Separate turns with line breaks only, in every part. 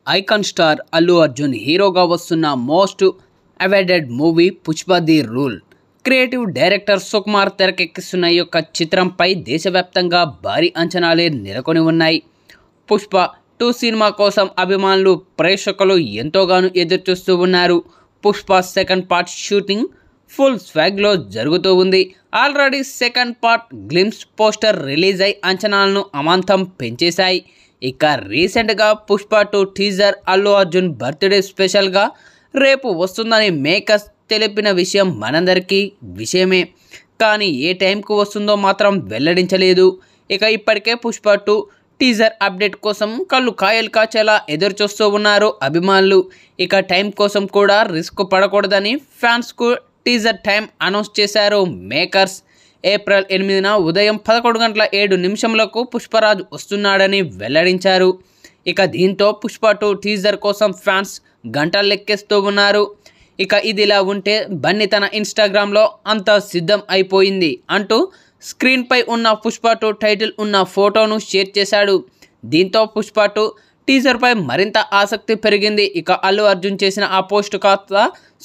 Icon star Allu Arjun హీరోగా వస్తున్న most awaited movie Pushpa the rule. Creative director Sukumar తెరకెక్కిస్తున్న ఈ యొక్క చిత్రంపై దేశవ్యాప్తంగా భారీ అంచనాలే నెలకొని ఉన్నాయి. పుష్ప 2 సినిమా కోసం అభిమానులు ప్రేక్షకులు ఎంతోగానో ఎదురుచూస్తూ ఉన్నారు. Pushpa second part shooting full స్వాగ్లో జరుగుతూ ఉంది. Already second part glimpse poster release అయి అంచనాలను అమాంతం పెంచేశాయి. ఇక రీసెంట్గా పుష్ప 2 టీజర్ అల్లు అర్జున్ బర్త్డే స్పెషల్గా రేపు వస్తుందని మేకర్స్ తెలిపిన విషయం మనందరికీ విషయమే. కానీ ఏ టైంకు వస్తుందో మాత్రం వెల్లడించలేదు. ఇక ఇప్పటికే పుష్ప 2 టీజర్ అప్డేట్ కోసం కళ్ళు కాయలు కాచేలా ఎదురుచూస్తూ ఉన్నారు అభిమానులు. ఇక టైం కోసం కూడా రిస్క్ పడకూడదని ఫ్యాన్స్కు టీజర్ టైం అనౌన్స్ చేశారు మేకర్స్. ఏప్రిల్ 8న ఉదయం 11:07 పుష్పరాజ్ వస్తున్నాడని వెల్లడించారు. ఇక దీంతో పుష్ప 2 టీజర్ కోసం ఫ్యాన్స్ గంటలు లెక్కేస్తూ ఉన్నారు. ఇక ఇదిలా ఉంటే బన్నీ తన ఇన్స్టాగ్రామ్లో అంతా సిద్ధం అయిపోయింది అంటూ స్క్రీన్పై ఉన్న పుష్ప 2 టైటిల్ ఉన్న ఫోటోను షేర్ చేశాడు. దీంతో పుష్ప 2 టీజర్పై మరింత ఆసక్తి పెరిగింది. ఇక అల్లు అర్జున్ చేసిన ఆ పోస్ట్ కాస్త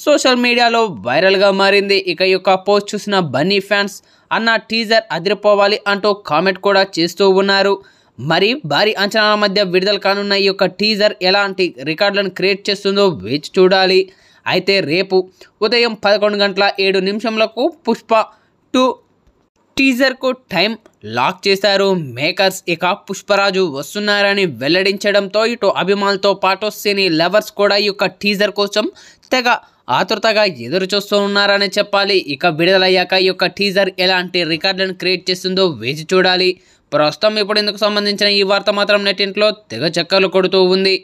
సోషల్ మీడియాలో వైరల్గా మారింది. ఇక ఈ యొక్క పోస్ట్ చూసిన బన్నీ ఫ్యాన్స్ అన్న టీజర్ అదిరిపోవాలి అంటూ కామెంట్ కూడా చేస్తూ ఉన్నారు. మరి భారీ అంచనాల మధ్య విడుదల కానున్న ఈ యొక్క టీజర్ ఎలాంటి రికార్డులను క్రియేట్ చేస్తుందో వేచి చూడాలి. అయితే రేపు ఉదయం 11:07 పుష్ప 2 టీజర్కు టైం లాక్ చేశారు మేకర్స్. ఇక పుష్పరాజు వస్తున్నారని వెల్లడించడంతో ఇటు అభిమానులతో పాటు సినీ లవర్స్ కూడా ఈ యొక్క టీజర్ కోసం తెగ ఆతృతగా ఎదురు చూస్తూ ఉన్నారని చెప్పాలి. ఇక విడుదలయ్యాక ఈ యొక్క టీజర్ ఎలాంటి రికార్డులను క్రియేట్ చేస్తుందో వేచి చూడాలి. ప్రస్తుతం ఇప్పుడు ఇందుకు సంబంధించిన ఈ వార్త మాత్రం నెట్టింట్లో తెగ చక్కర్లు కొడుతూ ఉంది.